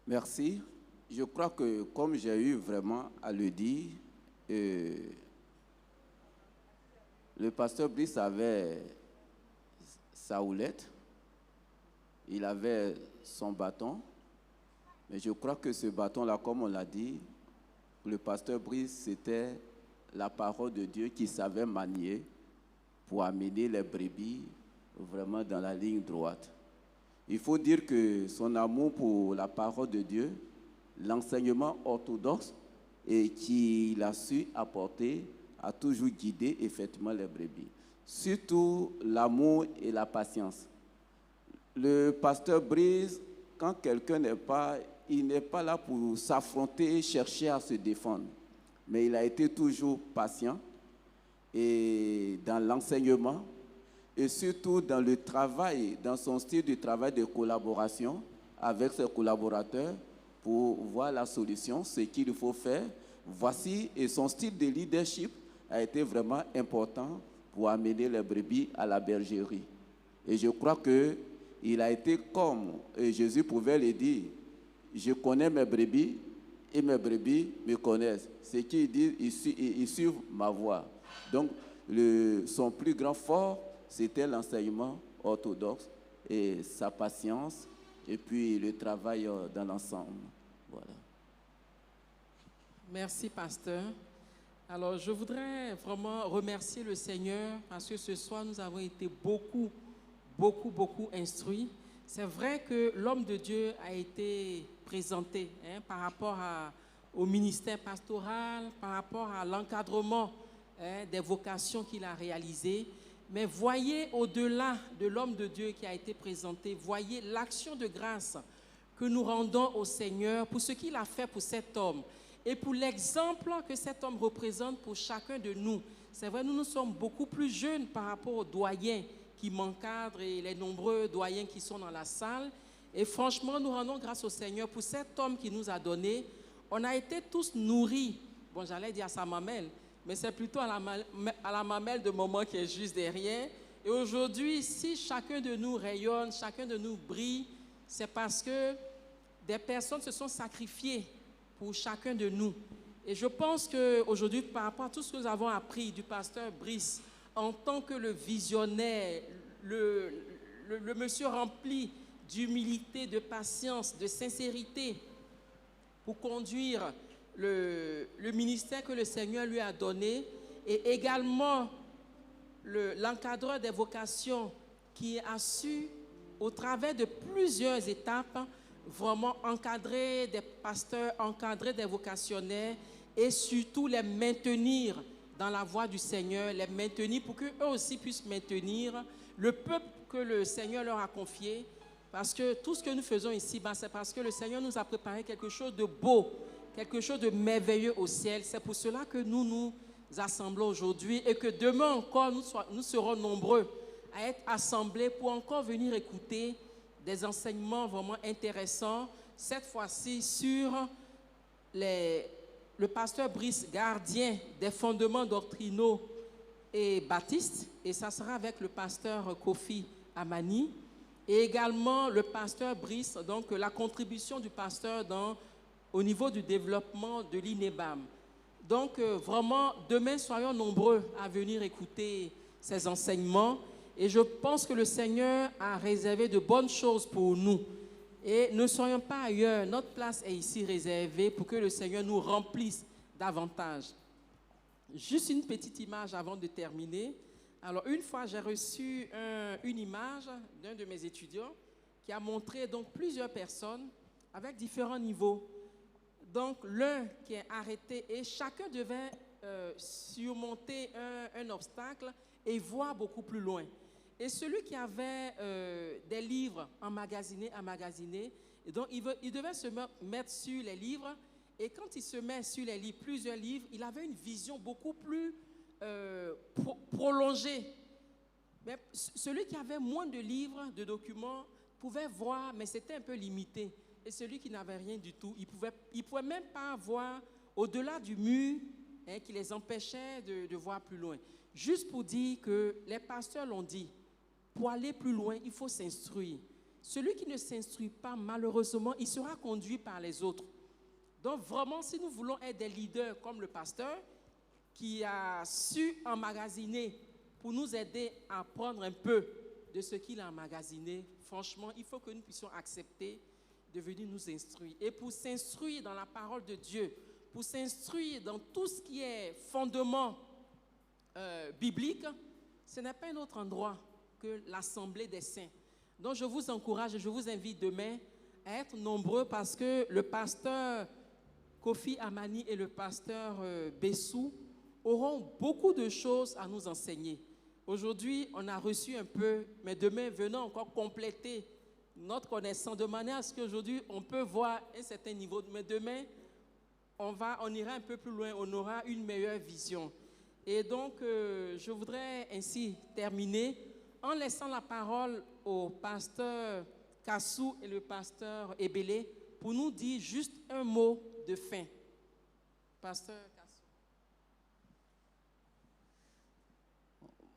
Merci. Je crois que, comme j'ai eu vraiment à le dire, le pasteur Brice avait sa houlette, il avait son bâton, mais je crois que ce bâton-là, comme on l'a dit, le pasteur Brice, c'était la parole de Dieu qu'il savait manier pour amener les brebis vraiment dans la ligne droite. Il faut dire que son amour pour la parole de Dieu, l'enseignement orthodoxe et qu'il a su apporter, a toujours guidé effectivement les brebis. Surtout l'amour et la patience. Le pasteur Brice, quand quelqu'un n'est pas, il n'est pas là pour s'affronter, chercher à se défendre. Mais il a été toujours patient et dans l'enseignement et surtout dans le travail, dans son style de travail de collaboration avec ses collaborateurs pour voir la solution, ce qu'il faut faire. Voici, et son style de leadership a été vraiment important pour amener les brebis à la bergerie. Et je crois qu'il a été comme Jésus pouvait le dire, je connais mes brebis et mes brebis me connaissent. Ce qu'ils disent, ils suivent ma voix. Donc, son plus grand fort, c'était l'enseignement orthodoxe et sa patience et puis le travail dans l'ensemble. Voilà. Merci, pasteur. Alors, je voudrais vraiment remercier le Seigneur parce que ce soir, nous avons été beaucoup instruits. C'est vrai que l'homme de Dieu a été présenté par rapport au ministère pastoral, par rapport à l'encadrement des vocations qu'il a réalisées. Mais voyez au-delà de l'homme de Dieu qui a été présenté, voyez l'action de grâce que nous rendons au Seigneur pour ce qu'il a fait pour cet homme et pour l'exemple que cet homme représente pour chacun de nous. C'est vrai, nous sommes beaucoup plus jeunes par rapport aux doyens qui m'encadrent et les nombreux doyens qui sont dans la salle. Et franchement, nous rendons grâce au Seigneur pour cet homme qui nous a donné. On a été tous nourris, bon, j'allais dire à sa mamelle, mais c'est plutôt à la mamelle de maman qui est juste derrière. Et aujourd'hui, si chacun de nous rayonne, chacun de nous brille, c'est parce que des personnes se sont sacrifiées pour chacun de nous. Et je pense qu'aujourd'hui, par rapport à tout ce que nous avons appris du pasteur Brice, en tant que le visionnaire, le monsieur rempli d'humilité, de patience, de sincérité, pour conduire le ministère que le Seigneur lui a donné, et également l'encadreur des vocations qui a su, au travers de plusieurs étapes, vraiment encadrer des pasteurs, encadrer des vocationnaires et surtout les maintenir dans la voie du Seigneur, les maintenir pour qu'eux aussi puissent maintenir le peuple que le Seigneur leur a confié. Parce que tout ce que nous faisons ici, c'est parce que le Seigneur nous a préparé quelque chose de beau, quelque chose de merveilleux au ciel. C'est pour cela que nous nous assemblons aujourd'hui et que demain encore, nous serons nombreux à être assemblés pour encore venir écouter des enseignements vraiment intéressants, cette fois-ci sur le pasteur Brice, gardien des fondements doctrinaux et baptistes, et ça sera avec le pasteur Kofi Amani, et également le pasteur Brice, donc la contribution du pasteur au niveau du développement de l'INEBAM. Donc vraiment, demain, soyons nombreux à venir écouter ces enseignements. Et je pense que le Seigneur a réservé de bonnes choses pour nous. Et ne soyons pas ailleurs. Notre place est ici réservée pour que le Seigneur nous remplisse davantage. Juste une petite image avant de terminer. Alors, une fois, j'ai reçu une image d'un de mes étudiants qui a montré donc plusieurs personnes avec différents niveaux. Donc, l'un qui est arrêté et chacun devait surmonter un obstacle et voir beaucoup plus loin. Et celui qui avait des livres emmagasinés, et donc il devait se mettre sur les livres. Et quand il se met sur les livres, plusieurs livres, il avait une vision beaucoup plus prolongée. Mais celui qui avait moins de livres, de documents, pouvait voir, mais c'était un peu limité. Et celui qui n'avait rien du tout, il pouvait même pas voir au-delà du mur, hein, qui les empêchait de voir plus loin. Juste pour dire que les pasteurs l'ont dit, pour aller plus loin, il faut s'instruire. Celui qui ne s'instruit pas, malheureusement, il sera conduit par les autres. Donc vraiment, si nous voulons être des leaders comme le pasteur, qui a su emmagasiner pour nous aider à apprendre un peu de ce qu'il a emmagasiné, franchement, il faut que nous puissions accepter de venir nous instruire. Et pour s'instruire dans la parole de Dieu, pour s'instruire dans tout ce qui est fondement biblique, ce n'est pas un autre endroit que l'Assemblée des Saints. Donc je vous encourage et je vous invite demain à être nombreux parce que le pasteur Kofi Amani et le pasteur Bessou auront beaucoup de choses à nous enseigner. Aujourd'hui, on a reçu un peu, mais demain, venons encore compléter notre connaissance de manière à ce qu'aujourd'hui, on peut voir un certain niveau. Mais demain, on ira un peu plus loin, on aura une meilleure vision. Et donc, je voudrais ainsi terminer en laissant la parole au pasteur Kassou et le pasteur Ebele pour nous dire juste un mot de fin. Pasteur Kassou.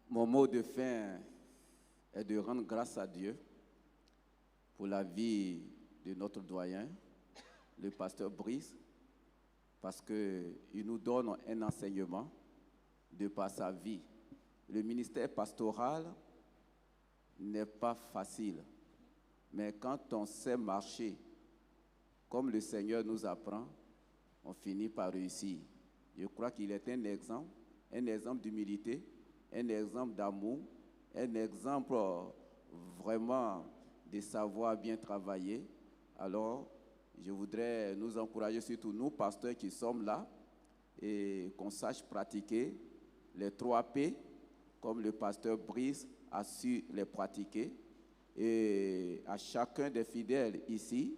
Mon mot de fin est de rendre grâce à Dieu pour la vie de notre doyen, le pasteur Brice, parce qu'il nous donne un enseignement de par sa vie. Le ministère pastoral n'est pas facile, mais quand on sait marcher, comme le Seigneur nous apprend, on finit par réussir. Je crois qu'il est un exemple d'humilité, un exemple d'amour, un exemple vraiment de savoir bien travailler. Alors, je voudrais nous encourager, surtout nous, pasteurs qui sommes là, et qu'on sache pratiquer les 3 P, comme le pasteur Brice a su les pratiquer. Et à chacun des fidèles ici,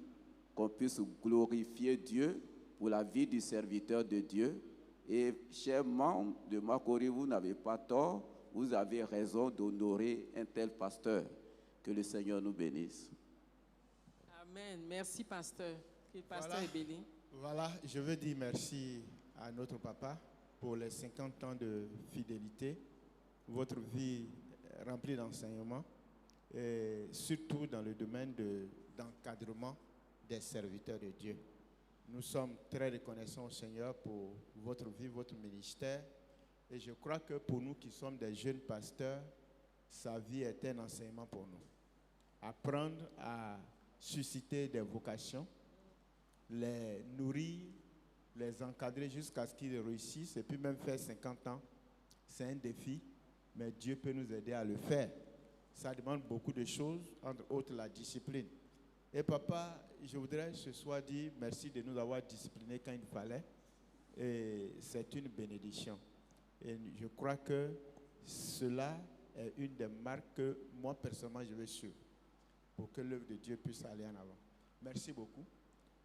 qu'on puisse glorifier Dieu pour la vie du serviteur de Dieu. Et chers membres de Makori, vous n'avez pas tort, vous avez raison d'honorer un tel pasteur. Que le Seigneur nous bénisse. Amen. Merci, pasteur. Pasteur Ebele. Voilà, je veux dire merci à notre papa pour les 50 ans de fidélité, votre vie remplie d'enseignement, et surtout dans le domaine d'encadrement des serviteurs de Dieu. Nous sommes très reconnaissants au Seigneur pour votre vie, votre ministère. Et je crois que pour nous qui sommes des jeunes pasteurs, sa vie est un enseignement pour nous. Apprendre à susciter des vocations, les nourrir, les encadrer jusqu'à ce qu'ils réussissent, et puis même faire 50 ans, c'est un défi, mais Dieu peut nous aider à le faire. Ça demande beaucoup de choses, entre autres la discipline. Et papa, je voudrais ce soir dire merci de nous avoir disciplinés quand il fallait. Et c'est une bénédiction. Et je crois que cela est une des marques que moi, personnellement, je vais suivre pour que l'œuvre de Dieu puisse aller en avant. Merci beaucoup.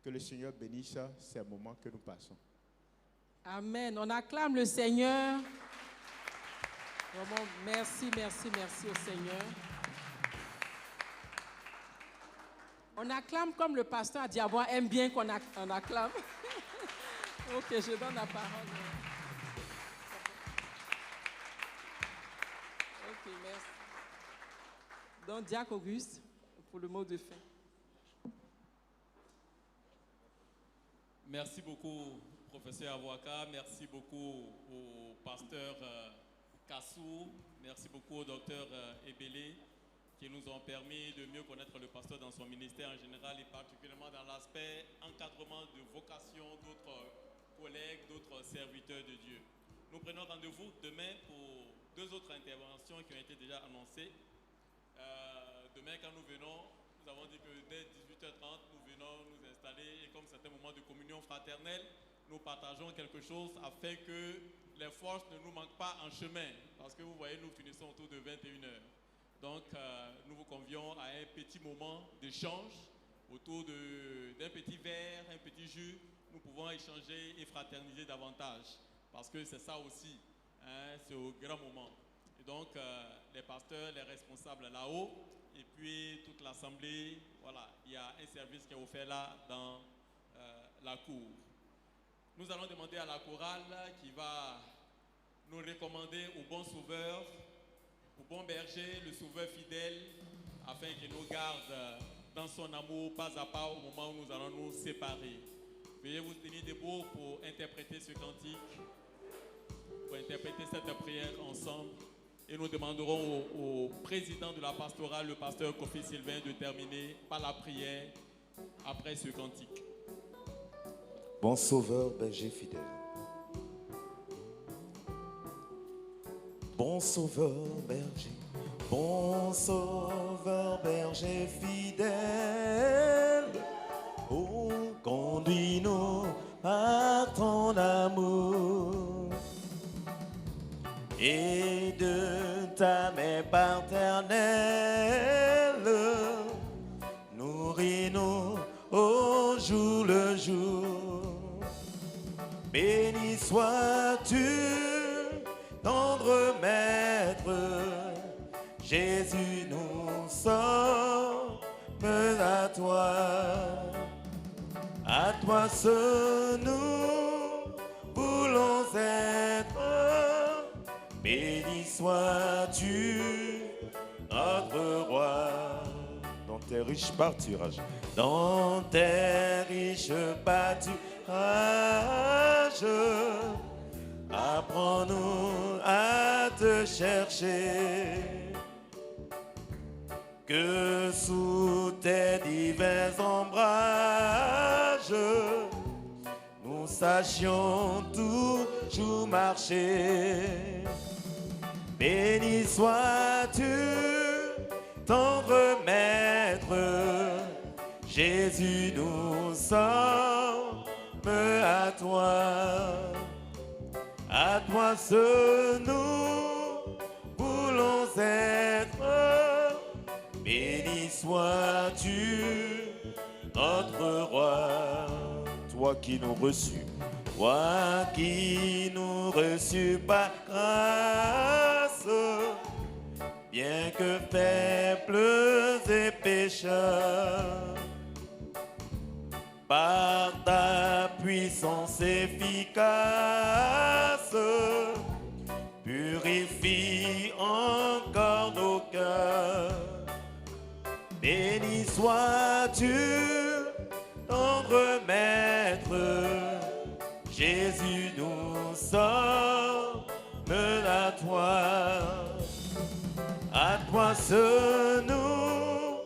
Que le Seigneur bénisse ces moments que nous passons. Amen. On acclame le Seigneur. Vraiment, merci au Seigneur. On acclame comme le pasteur Diabois aime bien qu'on acclame. Ok, je donne la parole. Ok, merci. Donc, Diacre Auguste, pour le mot de fin. Merci beaucoup, professeur Awaka. Merci beaucoup au pasteur Kassou. Merci beaucoup au docteur Ebele, qui nous ont permis de mieux connaître le pasteur dans son ministère en général et particulièrement dans l'aspect encadrement de vocation d'autres collègues, d'autres serviteurs de Dieu. Nous prenons rendez-vous demain pour 2 autres interventions qui ont été déjà annoncées. Demain, quand nous venons, nous avons dit que dès 18h30, nous venons nous installer et comme c'est un moment de communion fraternelle, nous partageons quelque chose afin que les forces ne nous manquent pas en chemin. Parce que vous voyez, nous finissons autour de 21h. Donc, nous vous convions à un petit moment d'échange autour d'un petit verre, un petit jus. Nous pouvons échanger et fraterniser davantage. Parce que c'est ça aussi, hein, c'est au grand moment. Et donc, les pasteurs, les responsables là-haut, et puis toute l'assemblée, voilà, il y a un service qui est offert là dans la cour. Nous allons demander à la chorale qui va nous recommander au bon sauveur, au bon berger, le sauveur fidèle, afin qu'il nous garde dans son amour pas à pas au moment où nous allons nous séparer. Veuillez vous tenir debout pour interpréter ce cantique, pour interpréter cette prière ensemble. Et nous demanderons au président de la pastorale, le pasteur Kofi Sylvain, de terminer par la prière après ce cantique. Bon sauveur, berger fidèle. Bon sauveur, berger. Bon sauveur, berger fidèle. Oh, conduis-nous par ton amour. Et de ta main paternelle, nourris-nous au jour le jour. Béni sois-tu, tendre maître, Jésus, nous sommes à toi. À toi seul nous voulons être. Béni sois-tu, notre roi. Dans tes riches pâturages, dans tes riches pâturages, apprends-nous à te chercher. Que sous tes divers ombrages, nous sachions toujours marcher. Béni sois-tu, tendre maître, Jésus, nous sommes à toi. À toi seul nous voulons être. Béni sois-tu, notre roi. Toi qui nous reçus, toi qui nous reçus par grâce, bien que faibles et pécheurs, par ta puissance efficace, purifie encore nos cœurs. Béni sois-tu, tendre maître, Jésus, nous sommes à toi. À toi seul nous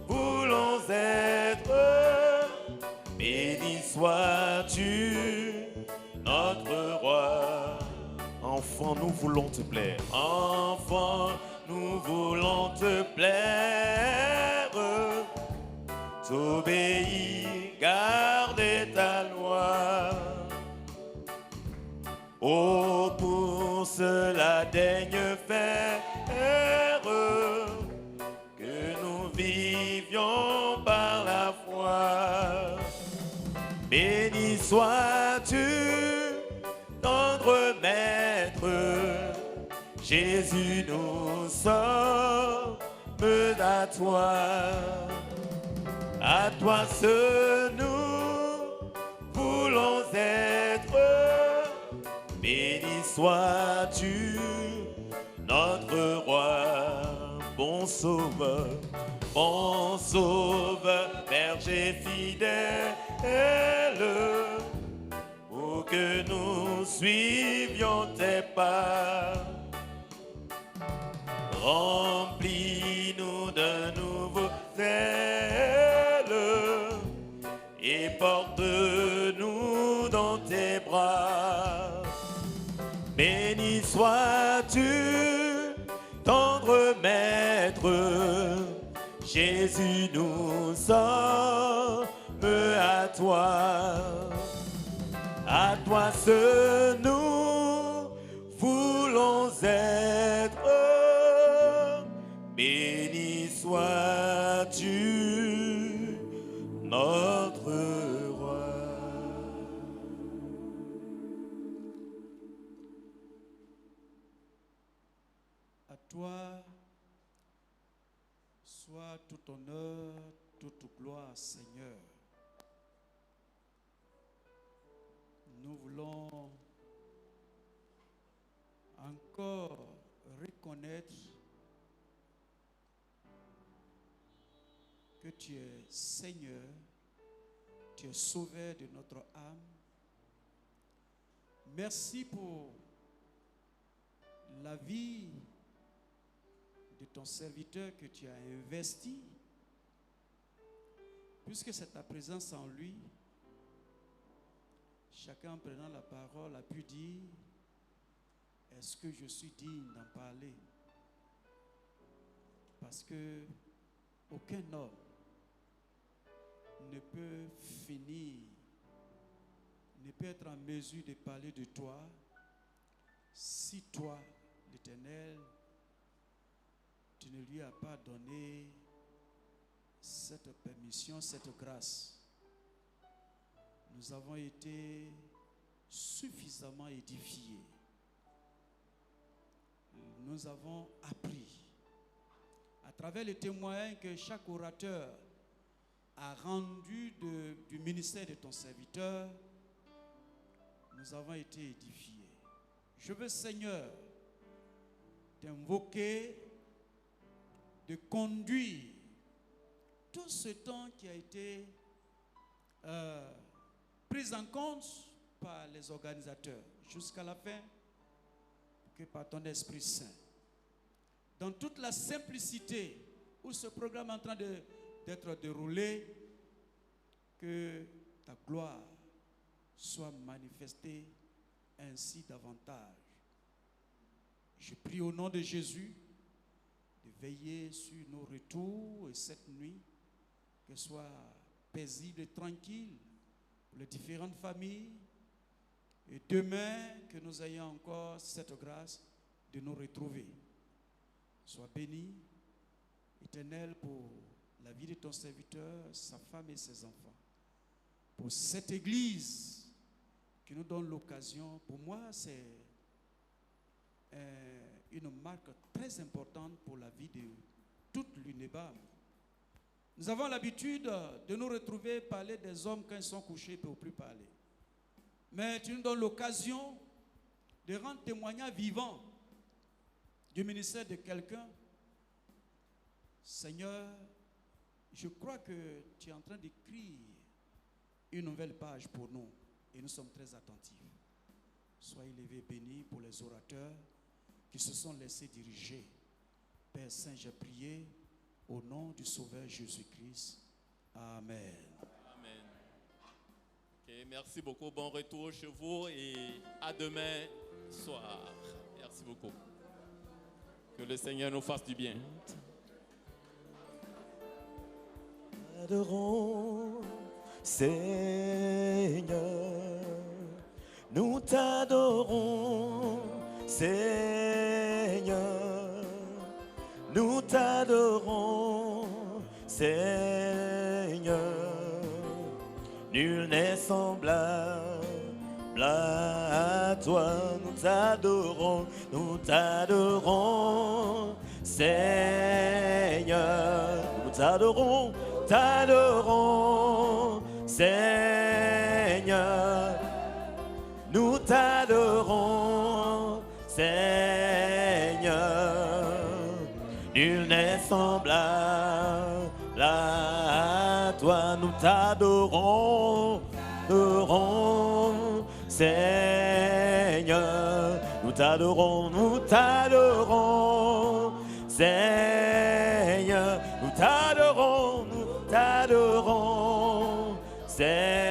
voulons être. Béni sois-tu, notre roi. Enfant, nous voulons te plaire. Enfant, nous voulons te plaire. T'obéir, garder ta loi. Oh, pour cela daigne faire que nous vivions par la foi. Béni sois-tu, tendre maître, Jésus, nous sommes à toi. À toi seul nous voulons être. Béni sois-tu, notre roi. Bon sauveur, berger fidèle, pour que nous suivions tes pas. Remplis-nous d'un nouveau zèle et porte-nous dans tes bras. Béni sois-tu, tendre maître, Jésus, nous sommes à toi. À toi seul nous voulons être. Béni tout honneur, toute gloire, Seigneur. Nous voulons encore reconnaître que tu es Seigneur, tu es sauveur de notre âme. Merci pour la vie de ton serviteur que tu as investi, puisque c'est ta présence en lui. Chacun en prenant la parole a pu dire: est-ce que je suis digne d'en parler? Parce que aucun homme ne peut finir, ne peut être en mesure de parler de toi si toi, l'Éternel, tu ne lui as pas donné cette permission, cette grâce. Nous avons été suffisamment édifiés. Nous avons appris à travers les témoins que chaque orateur a rendu du ministère de ton serviteur. Nous avons été édifiés. Je veux, Seigneur, t'invoquer de conduire tout ce temps qui a été pris en compte par les organisateurs jusqu'à la fin, que par ton Esprit Saint, dans toute la simplicité où ce programme est en train d'être déroulé, que ta gloire soit manifestée ainsi davantage. Je prie au nom de Jésus de veiller sur nos retours et cette nuit, que soit paisible et tranquille pour les différentes familles. Et demain, que nous ayons encore cette grâce de nous retrouver. Sois béni, Éternel, pour la vie de ton serviteur, sa femme et ses enfants. Pour cette église qui nous donne l'occasion, pour moi, c'est une marque très importante pour la vie de toute l'UNEBAM. Nous avons l'habitude de nous retrouver parler des hommes quand ils sont couchés, ils ne peuvent plus parler. Mais tu nous donnes l'occasion de rendre témoignage vivant du ministère de quelqu'un. Seigneur, je crois que tu es en train d'écrire une nouvelle page pour nous et nous sommes très attentifs. Sois élevé, béni pour les orateurs qui se sont laissés diriger. Père Saint, j'ai prié au nom du Sauveur Jésus-Christ. Amen. Amen. Okay, merci beaucoup. Bon retour chez vous et à demain soir. Merci beaucoup. Que le Seigneur nous fasse du bien. T'adorons, Seigneur. Nous t'adorons, Seigneur. Nous t'adorons, Seigneur. Nul n'est semblable à toi. Nous t'adorons, Seigneur. Nous t'adorons, Seigneur. Nous t'adorons, Seigneur. Nul n'est semblable à toi. Nous t'adorons, Seigneur. Nous t'adorons, Seigneur. Nous t'adorons, Seigneur.